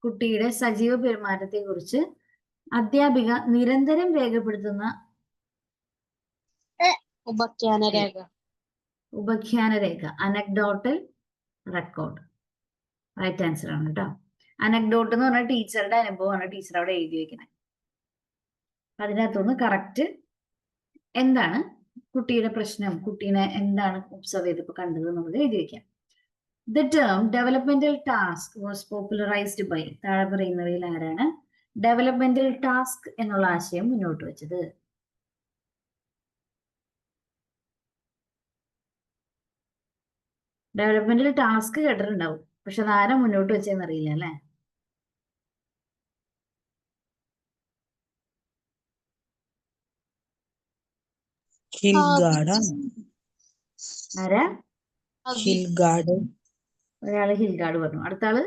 കുട്ടിയുടെ സജീവ പെരുമാറ്റത്തെ കുറിച്ച് അധ്യാപിക നിരന്തരം രേഖപ്പെടുത്തുന്ന ഉപഖ്യാന രേഖ. ഉപഖ്യാന രേഖ, അനക്ഡോട്ടൽ റെക്കോർഡ്. റൈറ്റ് ആൻസർ ആണ് കേട്ടോ. അനക്ഡോട്ട് എന്ന് പറഞ്ഞാൽ ടീച്ചറുടെ അനുഭവമാണ് ടീച്ചർ അവിടെ എഴുതി വെക്കുന്നത്. അതിനകത്തുനിന്ന് കറക്റ്റ് എന്താണ് കുട്ടിയുടെ പ്രശ്നം, കുട്ടീനെ എന്താണ് ഒബ്സർവ് ചെയ്തപ്പോൾ കണ്ടത് എന്നുള്ളത് എഴുതി വെക്കാം. The term developmental task was popularized by. താഴെ പറയുന്നവയിൽ ആരാണ് ഡെവലപ്മെന്റൽ ടാസ്ക് എന്നുള്ള ആശയം മുന്നോട്ട് വെച്ചത്? ഡെവലപ്മെന്റൽ ടാസ്ക് കേട്ടിട്ടുണ്ടാവും, പക്ഷെ അതാരാ മുന്നോട്ട് വെച്ചതെന്ന് അറിയില്ല അല്ലെ. ആരാ? ഒരാള് ഹിൽഗാർഡ് പറഞ്ഞു, അടുത്ത ആള്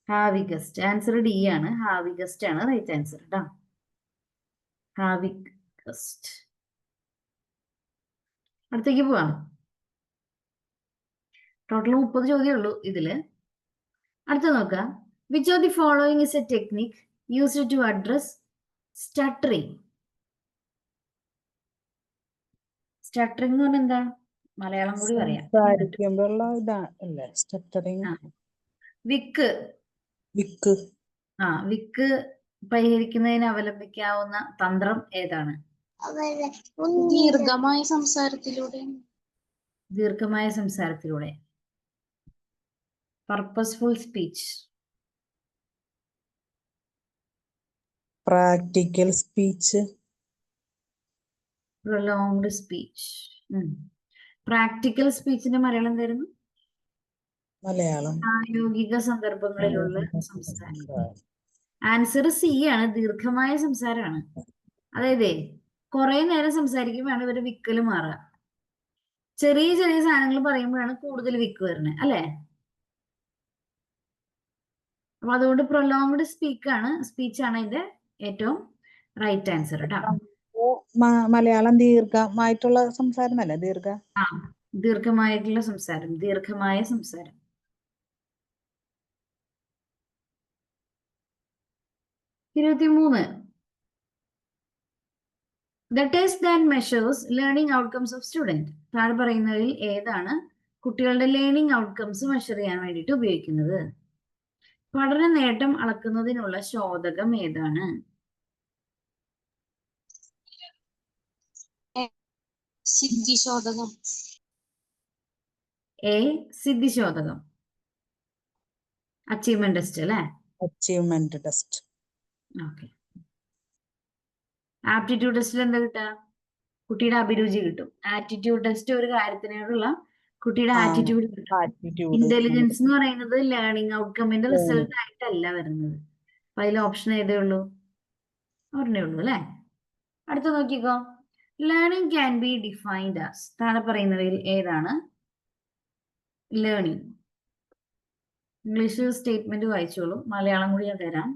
ഹാവിഗസ്റ്റ്. ആൻസർ ഡി ആണ്, ഹാവിഗസ്റ്റ് ആണ് റൈറ്റ് ആൻസർ കേട്ടോ. ഹാവിഗസ്റ്റ്. അടുത്തേക്ക് പോവാം. ടോട്ടൽ 30 ചോദ്യമേ ഉള്ളൂ ഇതില്. അടുത്ത നോക്കാം. Which of the following is a technique used to address stuttering? Stuttering എന്ന് പറഞ്ഞാൽ എന്താ? മലയാളം കൂടി പറയാം. വിക്ക് വിക്ക് പരിഹരിക്കുന്നതിന് അവലംബിക്കാവുന്ന തന്ത്രം ഏതാണ്? ദീർഘമായ സംസാരത്തിലൂടെ. ദീർഘമായ സംസാരത്തിലൂടെ, purposeful speech. Practical speech, prolonged speech. Practical സ്പീച്ചിന്റെ മലയാളം എന്തായിരുന്നു? മലയാളം പ്രായോഗിക സന്ദർഭങ്ങളിലുള്ള സംസാരം. ആൻസർ സി ആണ്, ദീർഘമായ സംസാരമാണ്. അതായത് കുറെ നേരം സംസാരിക്കുമ്പോഴാണ് ഇവര് വിക്കല് മാറുക. ചെറിയ ചെറിയ സാധനങ്ങൾ പറയുമ്പോഴാണ് കൂടുതൽ വിക്ക് വരുന്നത് അല്ലെ. അപ്പൊ അതുകൊണ്ട് പ്രൊലോങ്ഡ് സ്പീച്ചാണ് ഇതിന്റെ ഏറ്റവും റൈറ്റ് ആൻസർ കേട്ടോ. മലയാളം ദീർഘമായിട്ടുള്ള സംസാരം അല്ല, ദീർഘമായിട്ടുള്ള സംസാരം, ദീർഘമായ സംസാരം. 23. The test that measures learning outcomes of student. താഴെ പറയുന്നതിൽ ഏതാണ് കുട്ടികളുടെ ലേണിംഗ് ഔട്ട്കംസ് മെഷർ ചെയ്യാൻ വേണ്ടിയിട്ട് ഉപയോഗിക്കുന്നത്? പഠന നേട്ടം അളക്കുന്നതിനുള്ള ശോധകം ഏതാണ്? സിദ്ധിശോധകം. എ സിദ്ധിശോധകം, അച്ചീവ്മെന്റ് ടെസ്റ്റ് അല്ലേ? Achievement test. ഓക്കെ. ആപ്റ്റിറ്റ്യൂഡ് ടെസ്റ്റിൽ എന്താ കിട്ടുക? കുട്ടിയുടെ അഭിരുചി കിട്ടും. ആറ്റിറ്റ്യൂഡ് ടെസ്റ്റ് ഒരു കാര്യത്തിനോടുള്ള കുട്ടിയുടെ ആറ്റിറ്റ്യൂഡ് കിട്ടും. ആറ്റിറ്റ്യൂഡ്. ഇന്റലിജൻസ് എന്ന് പറയുന്നത് ലേണിംഗ് ഔട്ട്കമ്മിന്റെ റിസൾട്ട് ആയിട്ടല്ല വരുന്നത്. അപ്പൊ അതിൽ ഓപ്ഷൻ ഏതേ ഉള്ളൂ? ഒരെണ്ണേ ഉള്ളൂ അല്ലെ? അടുത്ത നോക്കിക്കോ. Learning can be defined as. താഴെ പറയുന്നവയിൽ ഏതാണ് ലേണിംഗ്? ഇംഗ്ലീഷ് സ്റ്റേറ്റ്മെന്റ് വായിച്ചോളൂ, മലയാളം കൂടി ഞാൻ തരാം.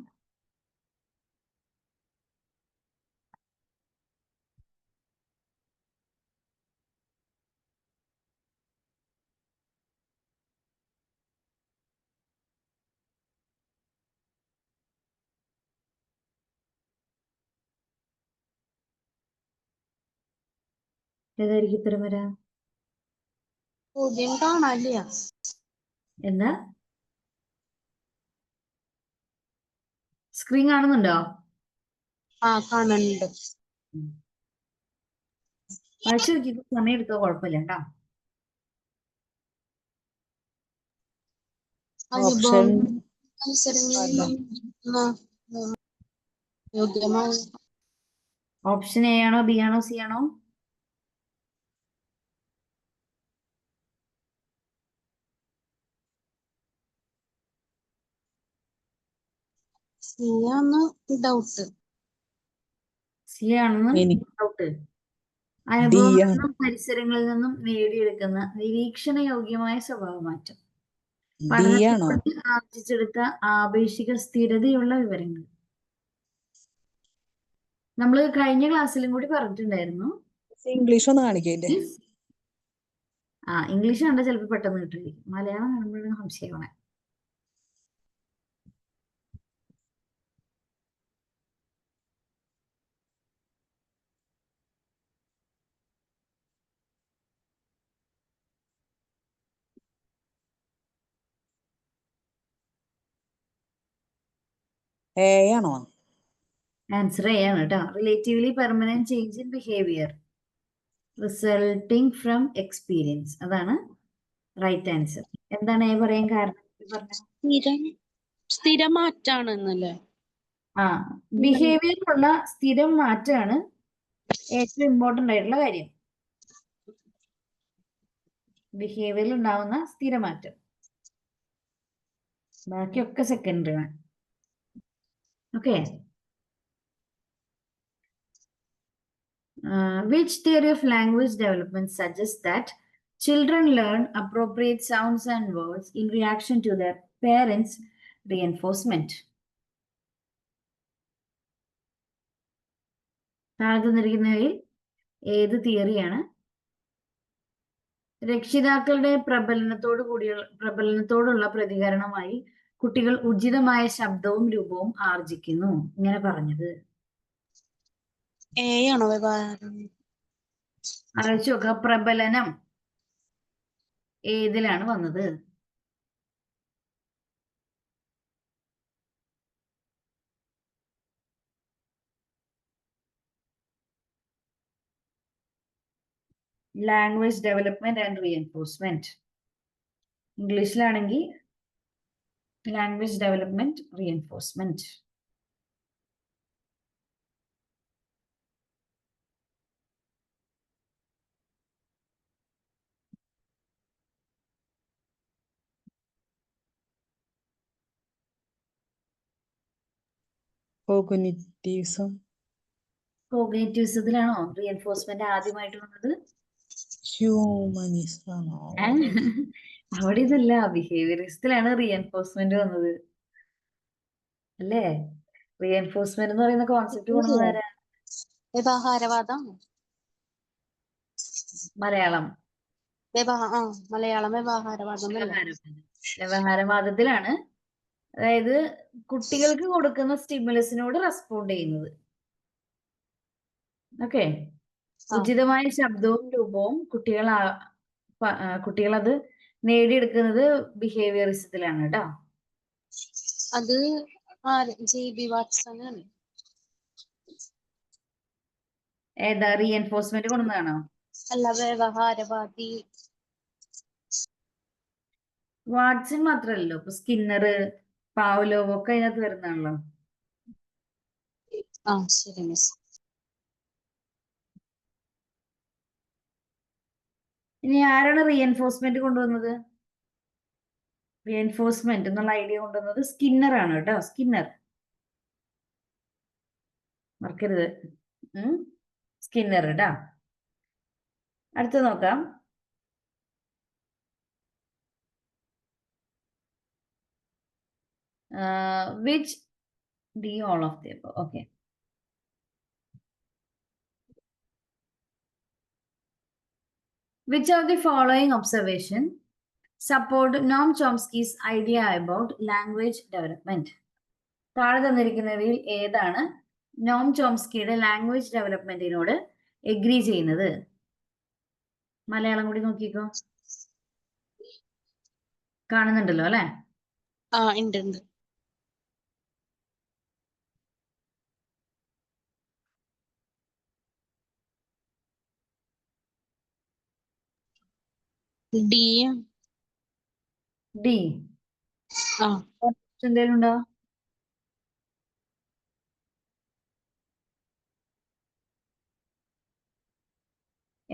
ഏതായിരിക്കും ഉത്തരം വരാ? ചോദ്യം കാണാനില്ല. എന്താ? സ്ക്രീൻ കാണുന്നുണ്ടോ? കാണുന്നുണ്ട്. വായിച്ചു നോക്കി, സമയം എടുത്തോ, കുഴപ്പമില്ല കേട്ടോ. ഓപ്ഷൻ യോഗ്യമായ ഓപ്ഷൻ എ ആണോ, ബി ആണോ, സി ആണോ? ഡൗട്ട്. സി ആണെന്ന് ഡൗട്ട്. അനുഭവങ്ങളിൽ നിന്നും പരിസരങ്ങളിൽ നിന്നും നേടിയെടുക്കുന്ന നിരീക്ഷണ യോഗ്യമായ സ്വഭാവമാറ്റം, പഠനത്തിൽ ആർജിച്ചെടുത്ത ആപേക്ഷിക സ്ഥിരതയുള്ള വിവരങ്ങൾ. നമ്മൾ കഴിഞ്ഞ ക്ലാസ്സിലും കൂടി പറഞ്ഞിട്ടുണ്ടായിരുന്നു. ഇംഗ്ലീഷ് ഒന്ന് കാണിക്കേ? ഇംഗ്ലീഷ് കണ്ടാൽ ചിലപ്പോൾ പെട്ടെന്ന് കിട്ടില്ല, മലയാളം കാണുമ്പോഴാണ് സംശയമാണ്. എ ആണോ? ആൻസർ എ ആണ് കേട്ടോ. Relatively permanent change in behaviour resulting from experience, അതാണ് റൈറ്റ് ആൻസർ. എന്താണ് എ പറയാൻ കാരണം? സ്ഥിരം മാറ്റാണെന്നല്ലേ? ബിഹേവിയറിലുള്ള സ്ഥിരം മാറ്റാണ് ഏറ്റവും ഇമ്പോർട്ടന്റ് ആയിട്ടുള്ള കാര്യം. ബിഹേവിയറിൽ ഉണ്ടാവുന്ന സ്ഥിരമാറ്റം, ബാക്കിയൊക്കെ സെക്കൻഡറി ആണ്. Okay. Which theory of language development suggests that children learn appropriate sounds and words in reaction to their parents' reinforcement? താഴെ തന്നിരിക്കുന്നവയിൽ ഏത് തിയറിയാണ് രക്ഷിതാക്കളുടെ പ്രബലനത്തോടുള്ള പ്രതികരണമായി കുട്ടികൾ ഉചിതമായ ശബ്ദവും രൂപവും ആർജിക്കുന്നു ഇങ്ങനെ പറഞ്ഞത്? ആലോചിച്ച് നോക്കുക. പ്രബലനം ഏതിലാണ് വന്നത്? Language development and reinforcement. ഇംഗ്ലീഷിലാണെങ്കിൽ ലാംഗ്വേജ് ഡെവലപ്മെന്റ് റീഎൻഫോഴ്സ്മെന്റ്. കോഗ്നിറ്റീവ്സത്തിലാണോ റീഎൻഫോഴ്സ്മെന്റ് ആദ്യമായിട്ട് വന്നത്? അവിടെ ഇതല്ല, ബിഹേവിയറിസത്തിലാണ് റീഎൻഫോഴ്സ്മെന്റ് വന്നത് അല്ലേ? റീഎൻഫോഴ്സ്മെന്റ് എന്ന് പറയുന്ന കോൺസെപ്റ്റ് കൊണ്ടുവന്നത് ആരാ? വ്യവഹാരവാദം. മലയാളം മലയാളം വ്യവഹാരവാദം. വ്യവഹാരവാദത്തിലാണ് അതായത് കുട്ടികൾക്ക് കൊടുക്കുന്ന സ്റ്റിമുലസിനോട് റെസ്പോണ്ട് ചെയ്യുന്നത്. ഓക്കെ, ഉചിതമായ ശബ്ദവും രൂപവും കുട്ടികൾ അത് നേടിയെടുക്കുന്നത് ബിഹേവിയറിസത്തിലാണ് കേട്ടോ. അത് JB വാട്സൺ ആണ്. ഏതാ റീഎൻഫോഴ്സ്മെന്റ് കൊണ്ടുവന്നതാണോ? അല്ല, വ്യവഹാരവാദി. വാട്സൺ മാത്രമല്ലല്ലോ, ഇപ്പൊ സ്കിന്നർ, പാവ്ലോവ് ഒക്കെ അതിനകത്ത് വരുന്നതാണല്ലോ. ശരി മിസ്. ഇനി ആരാണ് റീഎൻഫോഴ്സ്മെന്റ് കൊണ്ടുവന്നത്? റീഎൻഫോഴ്സ്മെന്റ് എന്നുള്ള ഐഡിയ കൊണ്ടുവന്നത് സ്കിന്നർ ആണ് കേട്ടോ. സ്കിന്നർ മറക്കരുത്, സ്കിന്നർ കേട്ടോ. അടുത്ത നോക്കാം. Which D all of the above. Okay, which of the following observation support Noam Chomsky's idea about language development? താഴെ തന്നിരിക്കുന്നവയിൽ ഏതാണ് നോം ചോംസ്കിയുടെ ലാംഗ്വേജ് ഡെവലപ്മെന്റിനോട് എഗ്രി ചെയ്യുന്നത്? മലയാളം കൂടി നോക്കിക്കോ, കാണുന്നുണ്ടല്ലോ അല്ലെ? ഉണ്ട്. ഡി. എന്തെങ്കിലും ഉണ്ടോ?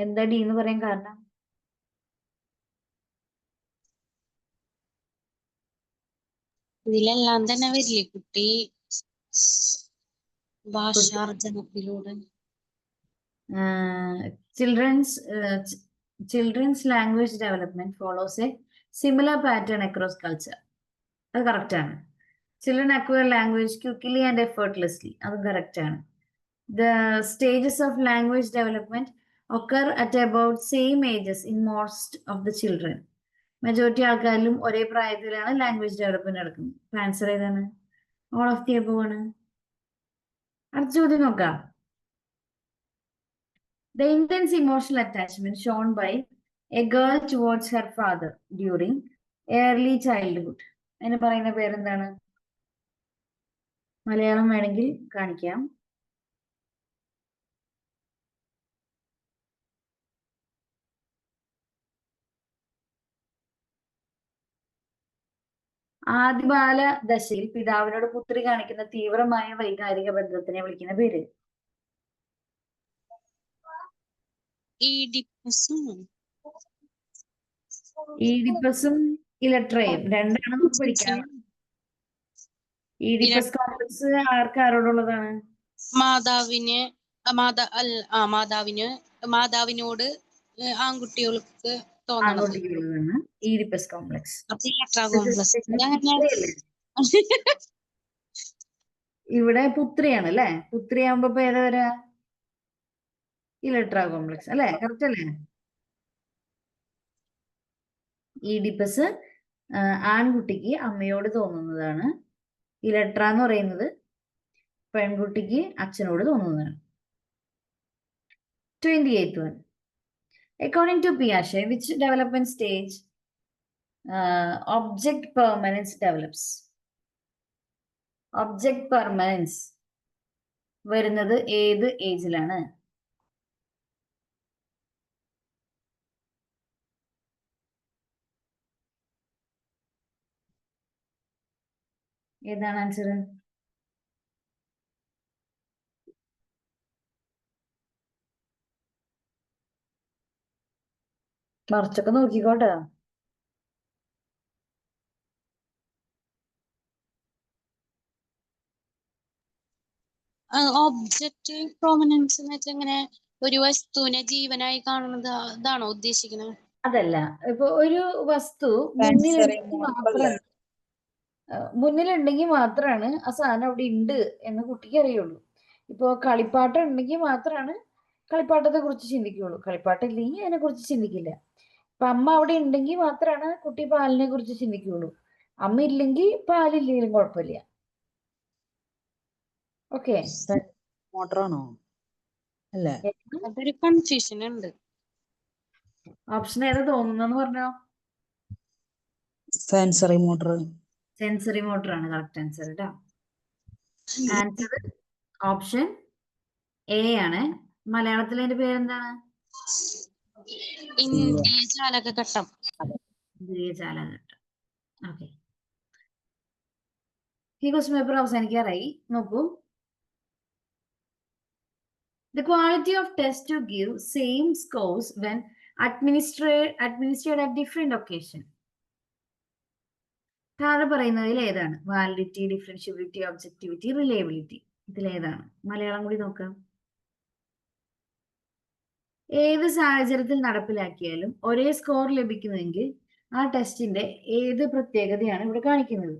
എന്താ ഡി എന്ന് പറയാൻ കാരണം? ഇതിലെല്ലാം തന്നെ വരില്ലേ കുട്ടി ഭാഷാർജനത്തിലൂടെ? children's language development follows a similar pattern across culture. അത് കറക്റ്റ് ആണ്. Children acquire language quickly and effortlessly. അതും കറക്റ്റ് ആണ്. The stages of language development occur at about same ages in most of the children. Majority ആൾക്കാരിലും ഒരേ പ്രായത്തിലാണ് language development നടക്കുന്നത്. Answer ഏതാണ്? All of the above ആണ്. അടുത്ത ചോദ്യം നോക്കാം. The intense emotional attachment shown by a girl towards her father during early childhood. അതിന് പറയുന്ന പേരെന്താണ്? മലയാളം വേണമെങ്കിൽ കാണിക്കാം. ആദിബാല ദശയിൽ പിതാവിനോട് പുത്രി കാണിക്കുന്ന തീവ്രമായ വൈകാരിക ബന്ധത്തിനെ വിളിക്കുന്ന പേര്? ഈഡിപ്പസും ഇലട്രയും രണ്ടാണ് നമുക്ക് പഠിക്കാം. ഈഡിപ്പസ് കോംപ്ലക്സ് ആരോടുള്ളതാണ്? മാതാവിനോട് ആൺകുട്ടികൾക്ക് ആൺകുട്ടികളുള്ളതാണ് ഈഡിപ്പസ് കോംപ്ലക്സ്. ഇവിടെ പുത്രിയാണ് അല്ലെ? പുത്രിയാകുമ്പോ പേര് വരാ ഇലട്ര കോംപ്ലക്സ് അല്ലെ? കറക്റ്റ് അല്ലേ? ഈഡിപ്പസ് ആൺകുട്ടിക്ക് അമ്മയോട് തോന്നുന്നതാണ്. ഇലട്ര എന്ന് പറയുന്നത് പെൺകുട്ടിക്ക് അച്ഛനോട് തോന്നുന്നതാണ്. 28th one. According to Piaget, which development stage object permanence develops? Object permanence വരുന്നത് ഏത് ഏജിലാണ്? ഏതാണ് ആൻസർ? മറിച്ചൊക്കെ നോക്കിക്കോട്ടെ. ഒബ്ജക്റ്റ് പ്രോമിനൻസ് എന്ന് വെച്ചാൽ എങ്ങനെ? ഒരു വസ്തുവിനെ ജീവനായി കാണുന്നത് അതാണോ ഉദ്ദേശിക്കുന്നത്? അതല്ല, ഇപ്പൊ ഒരു വസ്തു മുന്നിലുണ്ടെങ്കിൽ മാത്രമാണ് ആ സാധനം അവിടെ ഉണ്ട് എന്ന് കുട്ടിക്ക് അറിയുള്ളൂ. ഇപ്പൊ കളിപ്പാട്ടം ഉണ്ടെങ്കിൽ മാത്രമാണ് കളിപ്പാട്ടത്തെ കുറിച്ച് ചിന്തിക്കുള്ളൂ. കളിപ്പാട്ടം ഇല്ലെങ്കിൽ അതിനെ കുറിച്ച് ചിന്തിക്കില്ല. ഇപ്പൊ അമ്മ അവിടെ ഉണ്ടെങ്കിൽ മാത്രമാണ് കുട്ടി പാലിനെ കുറിച്ച് ചിന്തിക്കുള്ളൂ. അമ്മ ഇല്ലെങ്കിൽ പാലില്ലെങ്കിലും കുഴപ്പമില്ല. ഓക്കെ. മോട്ടറാണോ അല്ലേ? അതൊരു കൺഫ്യൂഷൻ ഉണ്ട്. ഓപ്ഷൻ ഏതാ തോന്നുന്നെന്ന് പറഞ്ഞോ. Sensory motor. സെൻസറി മോട്ടർ ആണ് കറക്റ്റ് ആൻസർ കേട്ടോ. ആൻസർ ഓപ്ഷൻ എ ആണ്. മലയാളത്തിൽ അതിന്റെ പേരെന്താണ്? ഇന്ദ്രിയ ചാലകഘട്ടം. ഇന്ദ്രിയ ചാലകഘട്ടം. ഓക്കെ. ഈ ക്വസ്റ്റ്യൻ പേപ്പർ അവസാനിക്കാറായി. നോക്കൂ. The quality of test to give same scores when administered at different occasion. താഴെ പറയുന്നതിൽ ഏതാണ്? Validity, differentiability, objectivity, reliability. ഇതിലേതാണ്? മലയാളം കൂടി നോക്കാം. ഏത് സാഹചര്യത്തിൽ നടപ്പിലാക്കിയാലും ഒരേ സ്കോർ ലഭിക്കുമെങ്കിൽ ആ ടെസ്റ്റിന്റെ ഏത് പ്രത്യേകതയാണ് ഇവിടെ കാണിക്കുന്നത്?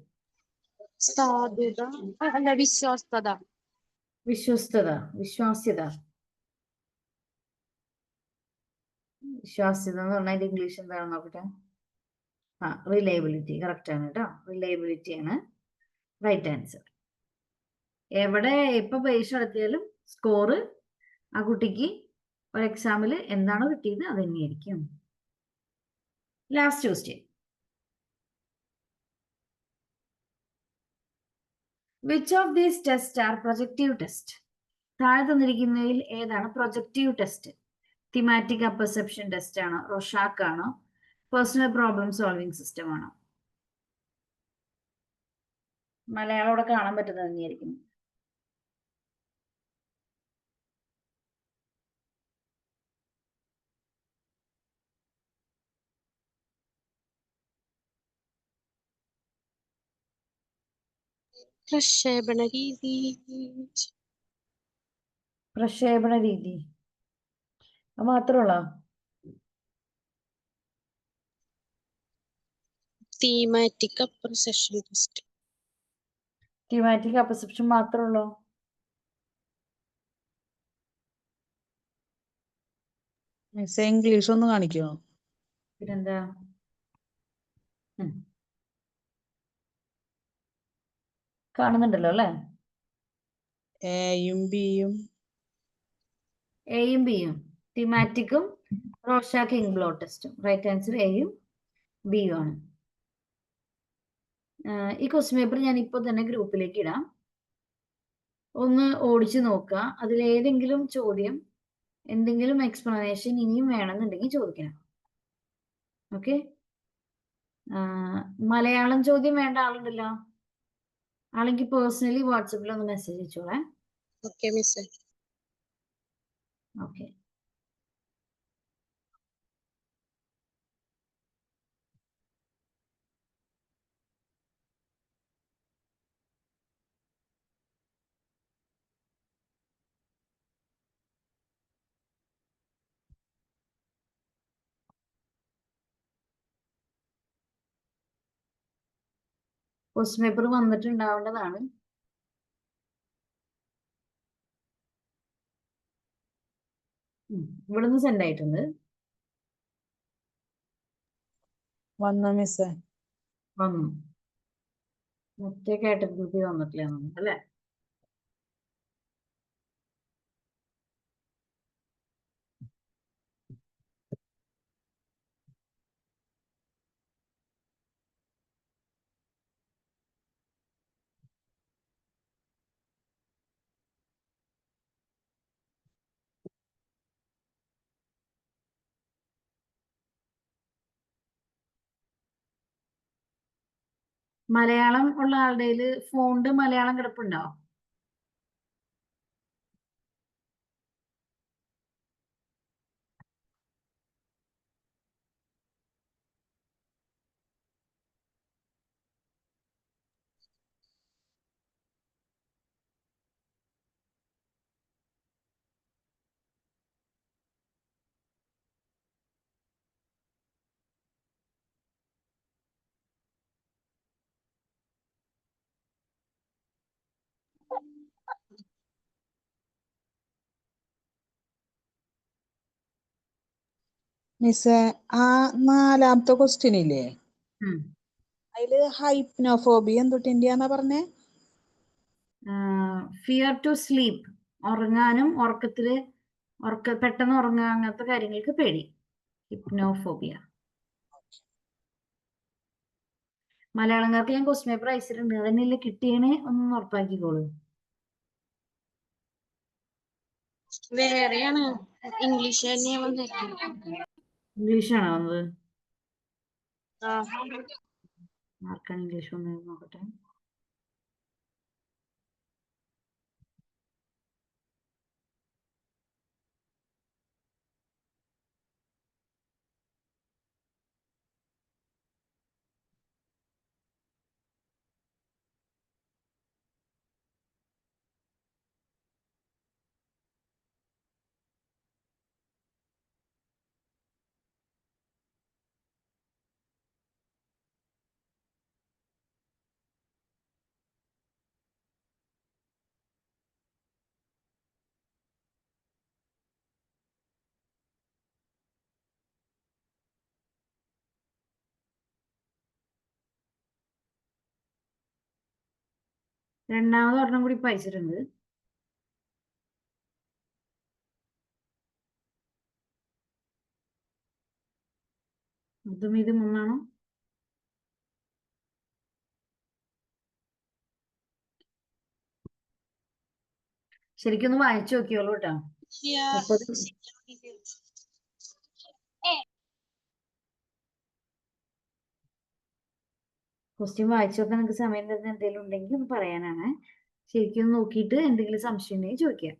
സാധുത അല്ല, വിശ്വാസ്യത. വിശ്വാസ്യത. വിശ്വാസ്യത എന്ന് പറഞ്ഞാൽ ഇംഗ്ലീഷ് എന്താണെന്ന് നോക്കട്ടെ. റിലയബിലിറ്റി കറക്റ്റ് ആണ് കേട്ടോ. റിലയബിലിറ്റി ആണ് റൈറ്റ് ആൻസർ. എവിടെ ഇപ്പൊ പരീക്ഷ നടത്തിയാലും സ്കോർ ആ കുട്ടിക്ക് ഒരു എക്സാമിൽ എന്താണോ കിട്ടിയത് അത് തന്നെയായിരിക്കും. Last question. Which of these test are projective test? താഴെ തന്നിരിക്കുന്നതിൽ ഏതാണ് projective test? Thematic apperception test ആണോ? റൊഷാക്ക് ആണോ? പേഴ്സണൽ പ്രോബ്ലം സോൾവിംഗ് സിസ്റ്റം ആണോ? മലയാളം ഇവിടെ കാണാൻ പറ്റുന്നത് തന്നെയായിരിക്കും. പ്രക്ഷേപണ രീതി. പ്രക്ഷേപണ രീതി അത് മാത്രമുള്ളോ? Thematic apperception test. Thematic apperception മാത്രമുള്ളോ? മിസ് ഇംഗ്ലീഷ് ഒന്ന് കാണിക്കോ? പിന്നെന്താ? കാണുന്നുണ്ടല്ലോ അല്ലേ? എയും ബിയും. എയും ബിയും തിമാറ്റിക്കും റോഷാക്ക് ഇംഗ്ബ്ലോട്ട് ടെസ്റ്റും. റൈറ്റ് ആൻസർ എയും ബിയും ആണ്. ഈ ക്വസ്റ്റ്യൻ പേപ്പർ ഞാൻ ഇപ്പോൾ തന്നെ ഗ്രൂപ്പിലേക്ക് ഇടാം. ഒന്ന് ഓടിച്ചു നോക്കുക. അതിലേതെങ്കിലും ചോദ്യം, എന്തെങ്കിലും എക്സ്പ്ലനേഷൻ ഇനിയും വേണമെന്നുണ്ടെങ്കിൽ ചോദിക്കണം. ഓക്കെ. മലയാളം ചോദ്യം വേണ്ട ആളുണ്ടല്ലോ? ആണെങ്കിൽ പേഴ്സണലി വാട്സപ്പിൽ ഒന്ന് മെസ്സേജ് അയച്ചോളേ. Okay miss. Okay. Question paper വന്നിട്ടുണ്ടാവേണ്ടതാണ്. ഇവിടുന്ന് സെൻഡ് ആയിട്ടുണ്ട്. വന്നു മിസ്സേ. വന്നു. മറ്റേ കാറ്റഗറി വന്നിട്ടില്ല അല്ലേ? മലയാളം ഉള്ള ആളുടെ ഫോണ്ട് മലയാളം കിടപ്പുണ്ടോ? മിസ്സേ, ആ 4ാമത്തെ ക്വസ്റ്റ്യൻ ഇല്ലേ, ഉം. അതില് ഹൈപ്നോഫോബിയ എന്തൊട്ടിന്റെയാന്നാ പറഞ്ഞേ? ഫിയർ ടു സ്ലീപ്പ്, ഉറങ്ങാനും പെട്ടെന്ന് ഉറങ്ങുക, അങ്ങനത്തെ കാര്യങ്ങൾക്ക് പേടി, ഹിപ്നോഫോബിയ. മലയാളംകാർക്ക് ഞാൻ ക്വസ്റ്റ്യൻ പേപ്പർ അയച്ചിട്ടുണ്ട്, അതന്നെയല്ലേ കിട്ടിയണേ, ഒന്ന് ഉറപ്പാക്കിക്കോളൂ. വേറെയാണ് ഇംഗ്ലീഷ് തന്നെയാ വന്നിരിക്കുന്നത്. ഇംഗ്ലീഷാണോ വന്നത്? ആ ആർക്കാണ് ഇംഗ്ലീഷ് വന്നത് നോക്കട്ടെ. രണ്ടാമത് ഒരെണ്ണം കൂടി ഇപ്പൊ അയച്ചിട്ടുണ്ട്. അതും ഇതും ഒന്നാണോ? ശരിക്കും ഒന്ന് വായിച്ചു നോക്കിയോളൂ കേട്ടോ. 30 ക്വസ്റ്റ്യൻ വായിച്ചു നോക്കാൻ നിങ്ങൾക്ക് സമയം തരുന്ന എന്തെങ്കിലും ഉണ്ടെങ്കിൽ ഒന്ന് പറയാനാണ്. ശരിക്കും നോക്കിയിട്ട് എന്തെങ്കിലും സംശയം ഉണ്ടെങ്കിൽ ചോദിക്കാം.